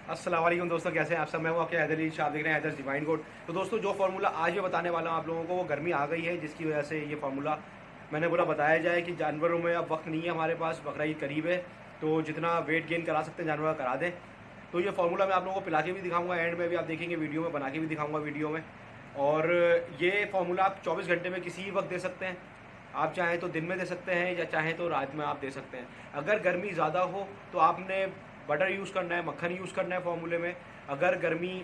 अस्सलाम वालेकुम दोस्तों, कैसे हैं आप सब। मैं हूं आपके हैदर अली शाह, देख रहे हैं हैदर डिवाइन गोड। तो दोस्तों जो फार्मूला आज मैं बताने वाला हूं आप लोगों को, वो गर्मी आ गई है जिसकी वजह से ये फार्मूला मैंने बोला बताया जाए कि जानवरों में अब वक्त नहीं है हमारे पास, बकरा ईद करीब है, तो जितना वेट गेन करा सकते हैं जानवर करा दें। तो ये फार्मूला मैं आप लोगों को पिला के भी दिखाऊंगा, एंड में भी आप देखेंगे वीडियो में, बना के भी दिखाऊंगा वीडियो में। और ये फार्मूला आप 24 घंटे में किसी भी वक्त दे सकते हैं। आप चाहें तो दिन में दे सकते हैं या चाहें तो रात में आप दे सकते हैं। अगर गर्मी ज़्यादा हो तो आपने बटर यूज़ करना है, मक्खन यूज़ करना है फार्मूले में। अगर गर्मी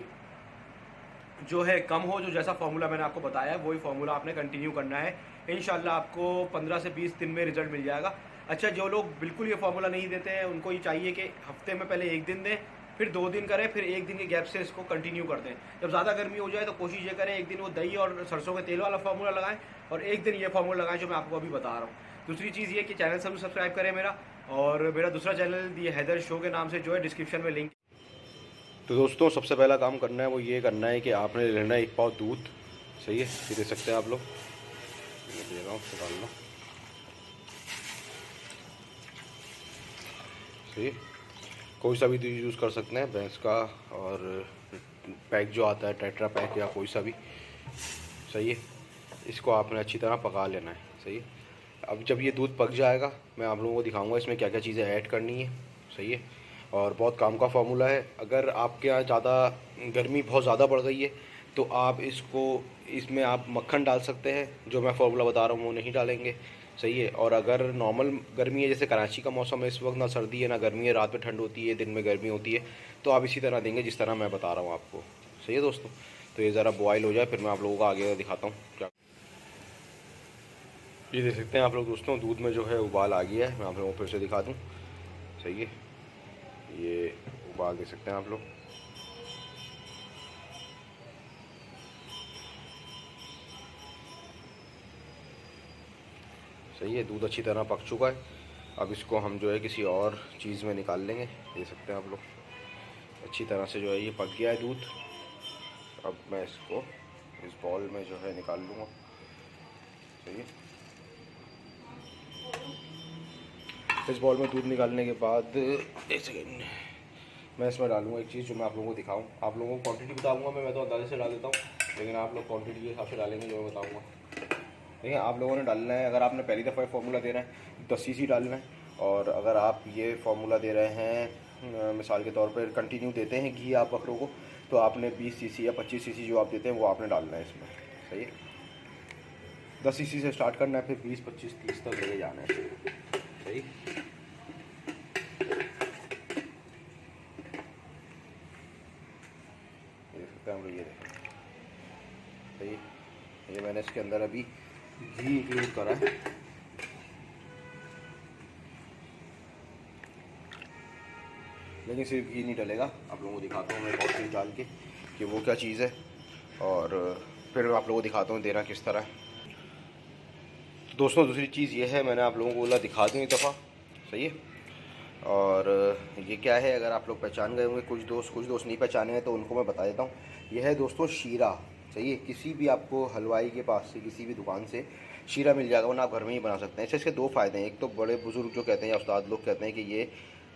जो है कम हो, जो जैसा फार्मूला मैंने आपको बताया है वही फार्मूला आपने कंटिन्यू करना है। इंशाल्लाह आपको 15 से 20 दिन में रिजल्ट मिल जाएगा। अच्छा, जो लोग बिल्कुल ये फार्मूला नहीं देते हैं उनको ये चाहिए कि हफ्ते में पहले 1 दिन दें, फिर 2 दिन करें, फिर 1 दिन के गैप से इसको कंटिन्यू कर दें। जब ज़्यादा गर्मी हो जाए तो कोशिश ये करें 1 दिन वो दही और सरसों के तेल वाला फार्मूला लगाएं और 1 दिन ये फार्मूला लगाएं जो मैं आपको अभी बता रहा हूँ। दूसरी चीज़ ये कि चैनल जरूर सब्सक्राइब करें मेरा, और मेरा दूसरा चैनल ये हैदर शो के नाम से जो है डिस्क्रिप्शन में लिंक। तो दोस्तों सबसे पहला काम करना है वो ये करना है कि आपने लेना है 1 पाव दूध। सही है, ये दे सकते हैं आप लोग, मैं दे रहा हूँ, डाल लो। सही है, कोई सा भी दूध यूज़ कर सकते हैं, भैंस का, और पैक जो आता है टेट्रा पैक या कोई सा भी। सही है, इसको आपने अच्छी तरह पका लेना है। सही है, अब जब ये दूध पक जाएगा मैं आप लोगों को दिखाऊंगा इसमें क्या क्या चीज़ें ऐड करनी है। सही है, और बहुत काम का फार्मूला है। अगर आपके यहाँ गर्मी बहुत ज़्यादा बढ़ गई है तो आप इसमें आप मक्खन डाल सकते हैं, जो मैं फार्मूला बता रहा हूँ वो नहीं डालेंगे। सही है, और अगर नॉर्मल गर्मी है, जैसे कराची का मौसम है इस वक्त, ना सर्दी है ना गर्मी है, रात में ठंड होती है दिन में गर्मी होती है, तो आप इसी तरह देंगे जिस तरह मैं बता रहा हूँ आपको। सही है दोस्तों, तो ये ज़रा बॉयल हो जाए फिर मैं आप लोगों को आगे दिखाता हूँ क्या। ये देख सकते हैं आप लोग दोस्तों, दूध में जो है उबाल आ गया है। मैं आप लोगों को फिर से दिखा दूँ। सही है, ये उबाल दे सकते हैं आप लोग। सही है, दूध अच्छी तरह पक चुका है। अब इसको हम जो है किसी और चीज़ में निकाल लेंगे। देख सकते हैं आप लोग, अच्छी तरह से जो है ये पक गया है दूध। अब मैं इसको इस बॉल में जो है निकाल लूँगा। सही है, इस बॉल में दूध निकालने के बाद एक सेकेंड मैं इसमें डालूंगा एक चीज़ जो मैं आप लोगों को दिखाऊं। आप लोगों को क्वांटिटी बताऊंगा मैं तो अंदाजे से डाल देता हूँ, लेकिन आप लोग क्वांटिटी के हिसाब से डालेंगे जो मैं बताऊंगा। देखिए, आप लोगों ने डालना है, अगर आपने पहली दफ़ा फार्मूला दे रहे हैं 10 cc डालना है, और अगर आप ये फार्मूला दे रहे हैं मिसाल के तौर पर कंटिन्यू देते हैं घी आप बकरों को, तो आपने 20 cc या 25 cc जो आप देते हैं वो आपने डालना है इसमें। सही है, 10 cc से स्टार्ट करना है, फिर 20, 25, 30 तक लेके जाना है। सही, देख सकते हैं हम लोग, ये देखें। सही, ये मैंने इसके अंदर अभी घी इंक्लूड करा है। लेकिन सिर्फ घी नहीं डलेगा, आप लोगों को दिखाता हूँ मैं बहुत चीज़ डाल के कि वो क्या चीज़ है, और फिर आप लोगों को दिखाता हूँ देना किस तरह है। तो दोस्तों दूसरी चीज़ ये है, मैंने आप लोगों को बोला दिखा दूँ एक दफ़ा। सही है, और ये क्या है, अगर आप लोग पहचान गए होंगे, कुछ दोस्त नहीं पहचाने हैं तो उनको मैं बता देता हूँ। यह है दोस्तों शीरा। सही है, किसी भी आपको हलवाई के पास से, किसी भी दुकान से शीरा मिल जाएगा, वरना आप घर में ही बना सकते हैं। इसके दो फ़ायदे हैं, एक तो बड़े बुजुर्ग जो कहते हैं या उस्ताद लोग कहते हैं कि ये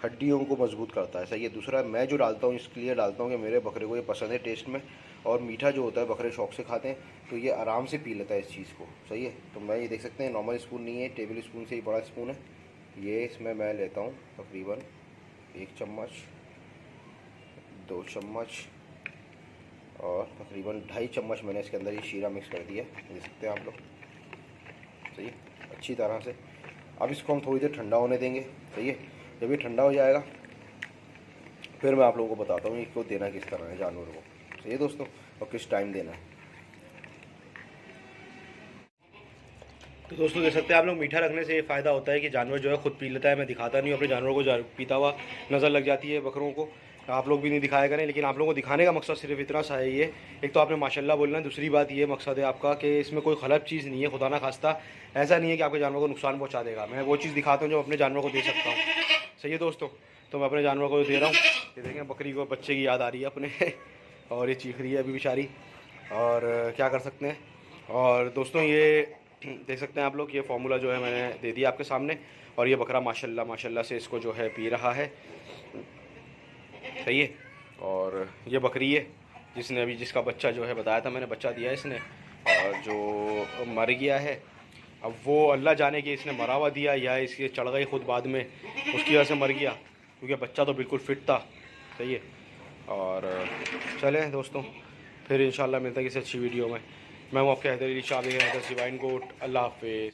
हड्डियों को मजबूत करता है। सही है, दूसरा मैं जो डालता हूँ इसके लिए डालता हूँ कि मेरे बकरे को ये पसंद है टेस्ट में, और मीठा जो होता है बकरे शौक से खाते हैं, तो ये आराम से पी लेता है इस चीज़ को। सही है, तो मैं ये देख सकते हैं नॉर्मल स्पून नहीं है, टेबल स्पून से ही बड़ा स्पून है ये, इसमें मैं लेता हूँ तकरीबन 1 चम्मच, 2 चम्मच, और तकरीबन 2.5 चम्मच मैंने इसके अंदर ये शीरा मिक्स कर दिया है, देख सकते हैं आप लोग। सही है, अच्छी तरह से अब इसको हम थोड़ी देर ठंडा होने देंगे। सही है, जब ये ठंडा हो जाएगा फिर मैं आप लोगों को बताता हूँ इसको देना किस तरह है जानवरों को। सही है दोस्तों, और किस टाइम देना है। तो दोस्तों देख सकते हैं आप लोग, मीठा रखने से ये फ़ायदा होता है कि जानवर जो है खुद पी लेता है। मैं दिखाता नहीं हूँ अपने जानवरों को, पीता हुआ नज़र लग जाती है बकरों को। आप लोग भी नहीं दिखाया करें, लेकिन आप लोगों को दिखाने का मकसद सिर्फ इतना सा है, ये एक तो आपने माशाल्लाह बोलना है, दूसरी बात ये मकसद है आपका कि इसमें कोई गलत चीज़ नहीं है, खुदा ना खास्ता ऐसा नहीं है कि आपके जानवर को नुकसान पहुँचा देगा। मैं वो चीज़ दिखाता हूँ जो अपने जानवर को दे सकता हूँ। सही है दोस्तों, तो मैं अपने जानवर को दे रहा हूँ। ये देखें, बकरी को बच्चे की याद आ रही है अपने और ये चीख रही है अभी बेचारी, और क्या कर सकते हैं। और दोस्तों ये देख सकते हैं आप लोग, ये फार्मूला जो है मैंने दे दिया आपके सामने, और ये बकरा माशाल्लाह माशाल्लाह से इसको जो है पी रहा है। सही है, और ये बकरी है जिसने अभी जिसका बच्चा जो है बताया था मैंने, बच्चा दिया है इसने, और जो मर गया है अब वो अल्लाह जाने कि इसने मरा हुआ दिया या इसके चढ़ गई खुद बाद में, उसकी वजह से मर गया, क्योंकि बच्चा तो बिल्कुल फिट था। सही है। और चले दोस्तों, फिर इंशाल्लाह मिलता है किसी अच्छी वीडियो में। मैं हूँ आपके हैदर अली शाह, हैदर डिवाइन गोट। अल्लाह हाफिज़।